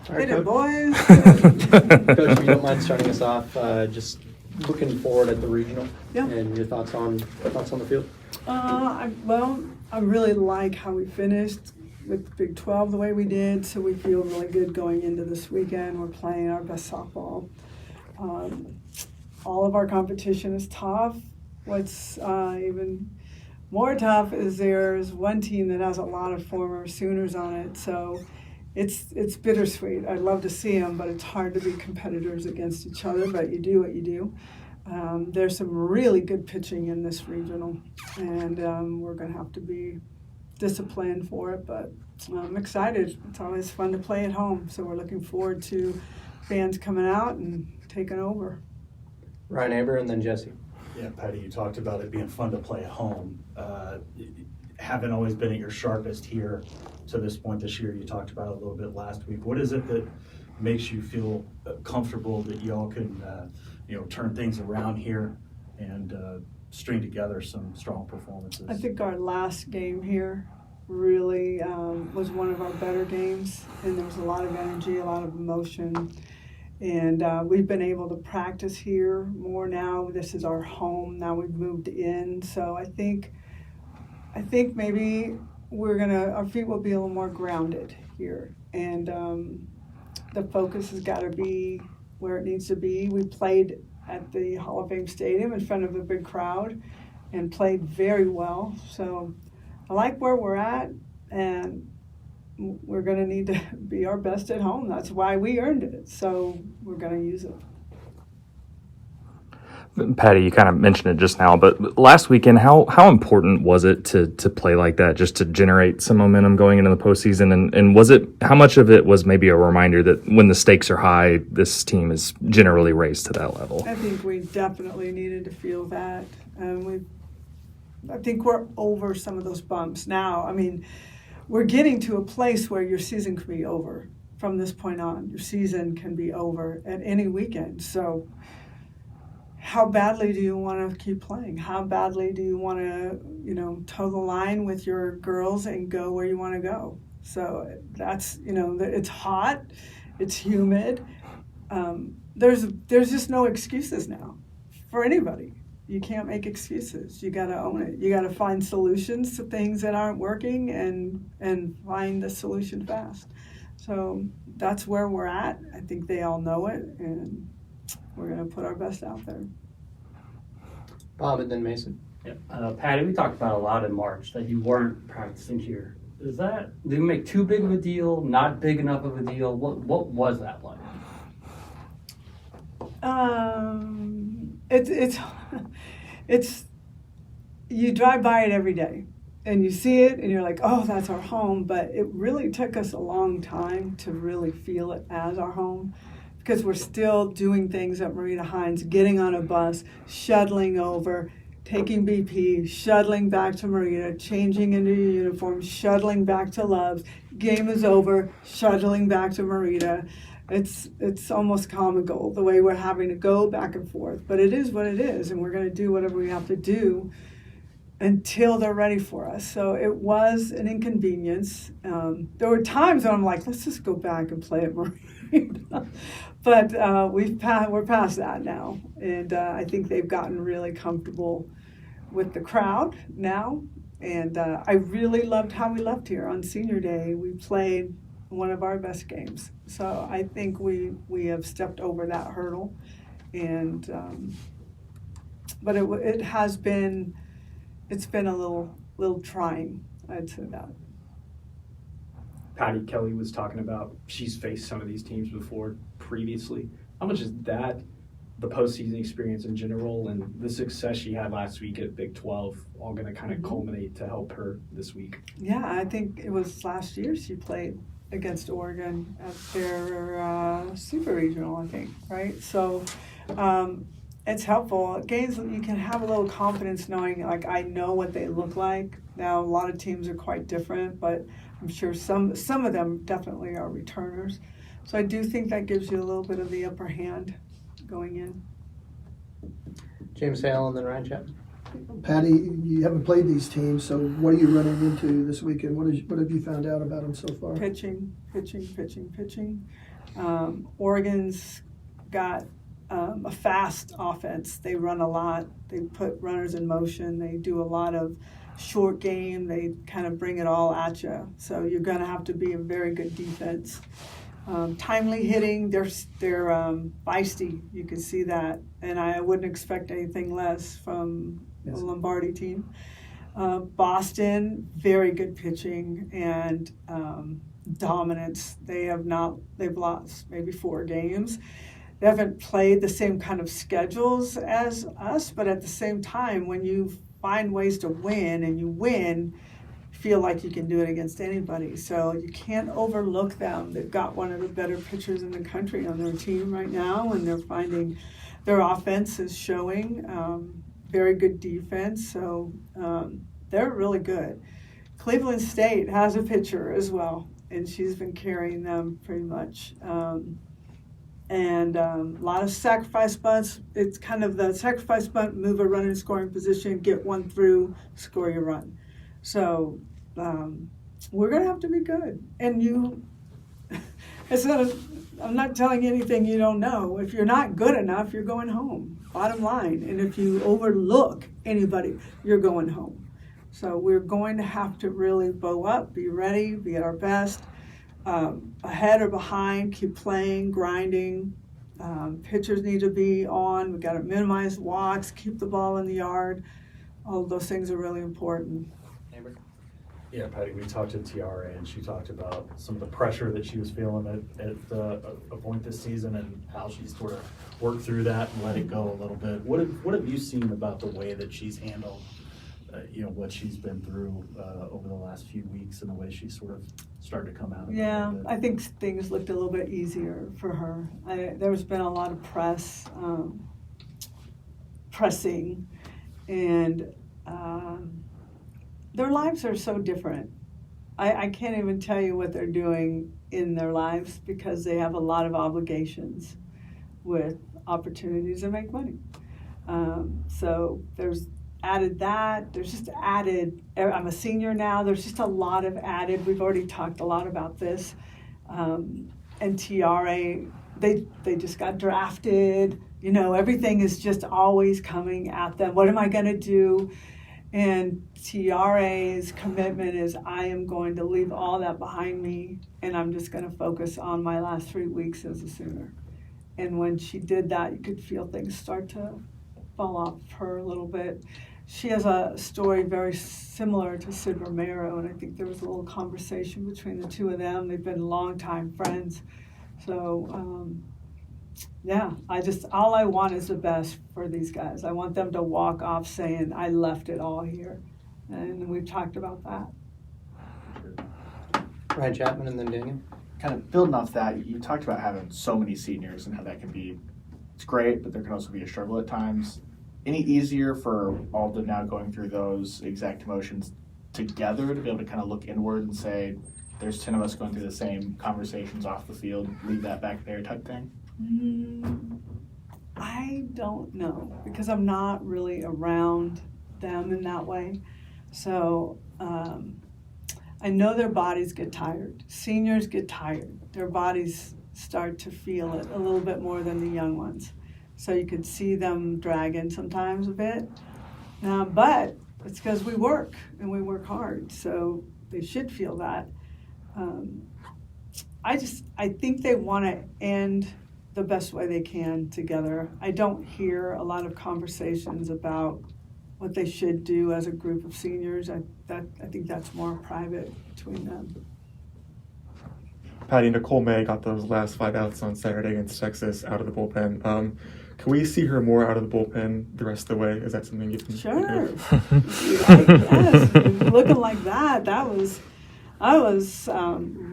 All right, Hit it, Coach. boys. Coach, if you don't mind starting us off, just looking forward at the regional Yeah. and your thoughts on the field. I really like how we finished with Big 12 the way we did, so we feel really good going into this weekend. We're playing our best softball. All of our competition is tough. What's even more tough is there's one team that has a lot of former Sooners on it, so it's bittersweet. I'd love to see them, but it's hard to be competitors against each other, but you do what you do. There's some really good pitching in this regional, and we're going to have to be disciplined for it, but I'm excited. It's always fun to play at home, so we're looking forward to fans coming out and taking over. Ryan Aber and then Jesse. Yeah, Patty, you talked about it being fun to play at home. Haven't always been at your sharpest here to this point this year. You talked about it a little bit last week. What is it that makes you feel comfortable that y'all can, turn things around here and string together some strong performances? I think our last game here really was one of our better games, and there was a lot of energy, a lot of emotion. And we've been able to practice here more now. This is our home. Now we've moved in. So I think maybe our feet will be a little more grounded here. And the focus has got to be where it needs to be. We played at the Hall of Fame Stadium in front of a big crowd and played very well. So I like where we're at, and we're going to need to be our best at home. That's why we earned it. So we're going to use it. Patty, you kind of mentioned it just now, but last weekend, how important was it to play like that, just to generate some momentum going into the postseason? And was it, how much of it was maybe a reminder that when the stakes are high, this team is generally raised to that level? I think we definitely needed to feel that. I think we're over some of those bumps now. I mean, we're getting to a place where your season can be over from this point on. Your season can be over at any weekend. So how badly do you want to keep playing? How badly do you want to, toe the line with your girls and go where you want to go? So that's, it's hot, it's humid. There's just no excuses now for anybody. You can't make excuses. You got to own it. You got to find solutions to things that aren't working and find the solution fast. So that's where we're at. I think they all know it, and we're going to put our best out there. Bob and then Mason. Yeah. Patty, we talked about a lot in March that you weren't practicing here. Did you make too big of a deal, not big enough of a deal? What was that like? It's you drive by it every day and you see it and you're like, oh, that's our home. But it really took us a long time to really feel it as our home, because we're still doing things at Marita Hines, getting on a bus, shuttling over, taking BP, shuttling back to Marita, changing into your uniform, shuttling back to Love's. Game is over, shuttling back to Marita. It's almost comical the way we're having to go back and forth, but it is what it is, and we're going to do whatever we have to do until they're ready for us. So it was an inconvenience. There were times when I'm like, let's just go back and play at Marita. But we're past that now, and I think they've gotten really comfortable with the crowd now. And I really loved how we left here on Senior Day. We played one of our best games. So I think we have stepped over that hurdle, and but it's been a little trying, I'd say that. Patty, Kelly was talking about she's faced some of these teams before previously. How much is that, the postseason experience in general, and the success she had last week at Big 12, all going to kind of culminate to help her this week? Yeah, I think it was last year she played against Oregon at their super regional, I think, right? So it's helpful. Games, you can have a little confidence knowing, like, I know what they look like. Now, a lot of teams are quite different, but I'm sure some of them definitely are returners. So I do think that gives you a little bit of the upper hand going in. James Hale and then Ryan Chapman. Patty, you haven't played these teams, so what are you running into this weekend? What have you found out about them so far? Pitching. Oregon's got a fast offense. They run a lot. They put runners in motion. They do a lot of short game. They kind of bring it all at you. So you're going to have to be a very good defense. Timely hitting, they're feisty. You can see that, and I wouldn't expect anything less from the Lombardi team. Boston, very good pitching and dominance. They've lost maybe 4 games. They haven't played the same kind of schedules as us, but at the same time, when you find ways to win and you win, feel like you can do it against anybody. So you can't overlook them. They've got one of the better pitchers in the country on their team right now, and they're finding their offense is showing very good defense. So they're really good. Cleveland State has a pitcher as well, and she's been carrying them pretty much. And a lot of sacrifice bunts. It's kind of the sacrifice bunt, move a runner in scoring position, get one through, score your run. So we're going to have to be good. And I'm not telling you anything you don't know. If you're not good enough, you're going home, bottom line. And if you overlook anybody, you're going home. So we're going to have to really bow up, be ready, be at our best. Ahead or behind, keep playing, grinding. Pitchers need to be on. We've got to minimize walks, keep the ball in the yard. All of those things are really important. Yeah, Patty, we talked to Tiara, and she talked about some of the pressure that she was feeling at a point this season and how she sort of worked through that and let it go a little bit. What have you seen about the way that she's handled what she's been through over the last few weeks and the way she sort of started to come out of it? Yeah, I think things looked a little bit easier for her. There's been a lot of pressing, and their lives are so different. I can't even tell you what they're doing in their lives because they have a lot of obligations with opportunities to make money. So there's added that. There's just added, I'm a senior now, there's just a lot of added. We've already talked a lot about this. And TRA, they just got drafted. Everything is just always coming at them. What am I going to do? And TRA's commitment is I am going to leave all that behind me, and I'm just going to focus on my last 3 weeks as a Sooner. And when she did that, you could feel things start to fall off her a little bit. She has a story very similar to Sid Romero, and I think there was a little conversation between the two of them. They've been longtime friends. So, all I want is the best for these guys. I want them to walk off saying, I left it all here. And we've talked about that. Ryan Chapman and then Daniel. Kind of building off that, you talked about having so many seniors and how that can be, it's great, but there can also be a struggle at times. Any easier for Alda now going through those exact emotions together to be able to kind of look inward and say, there's 10 of us going through the same conversations off the field, leave that back there type thing? I don't know because I'm not really around them in that way. So I know their bodies get tired. Seniors get tired. Their bodies start to feel it a little bit more than the young ones. So you could see them dragging sometimes a bit. But it's because we work and we work hard. So they should feel that. I think they want to end the best way they can together. I don't hear a lot of conversations about what they should do as a group of seniors. I think that's more private between them. Patty, Nicole May got those last 5 outs on Saturday against Texas out of the bullpen. Can we see her more out of the bullpen the rest of the way? Is that something you can Sure. do? Yes. Looking like that, I was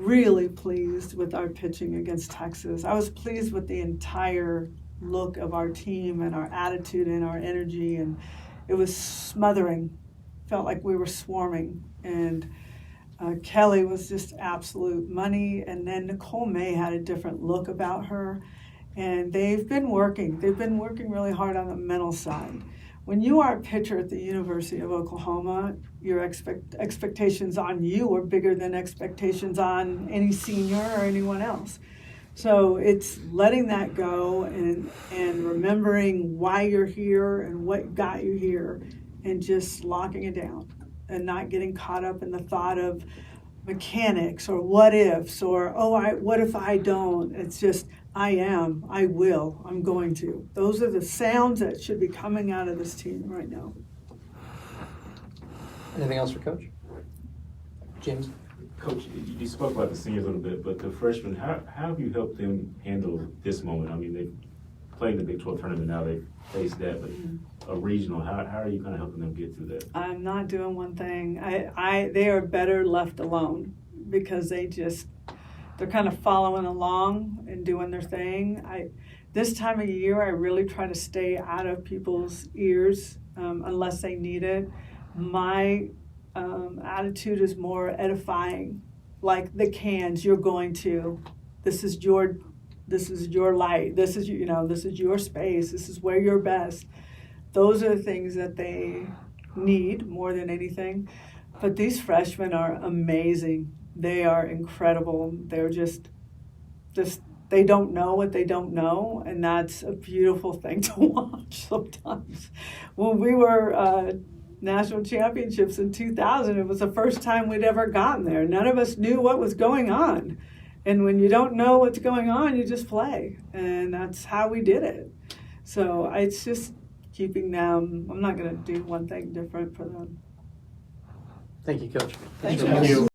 really pleased with our pitching against Texas. I was pleased with the entire look of our team and our attitude and our energy, and it was smothering. Felt like we were swarming, and Kelly was just absolute money, and then Nicole May had a different look about her, and they've been working really hard on the mental side. When you are a pitcher at the University of Oklahoma, your expectations on you are bigger than expectations on any senior or anyone else. So it's letting that go and remembering why you're here and what got you here and just locking it down and not getting caught up in the thought of mechanics or what ifs or, what if I don't? It's just, I am, I will, I'm going to. Those are the sounds that should be coming out of this team right now. Anything else for Coach? James? Coach, you spoke about the seniors a little bit, but the freshmen, how have you helped them handle this moment? I mean, they've played the Big 12 tournament now, they've faced that, but a regional, how are you kind of helping them get through that? I'm not doing one thing. They are better left alone because they're kind of following along and doing their thing. This time of year, I really try to stay out of people's ears unless they need it. My attitude is more edifying, like the cans. You're going to. This is your light. This is this is your space. This is where you're best. Those are the things that they need more than anything. But these freshmen are amazing. They are incredible. They're just they don't know what they don't know, and that's a beautiful thing to watch sometimes. When we were national championships in 2000, it was the first time we'd ever gotten there. None of us knew what was going on. And when you don't know what's going on, you just play. And that's how we did it. So it's just keeping them. I'm not going to do one thing different for them. Thank you, Coach. Thank Thanks for you. coming.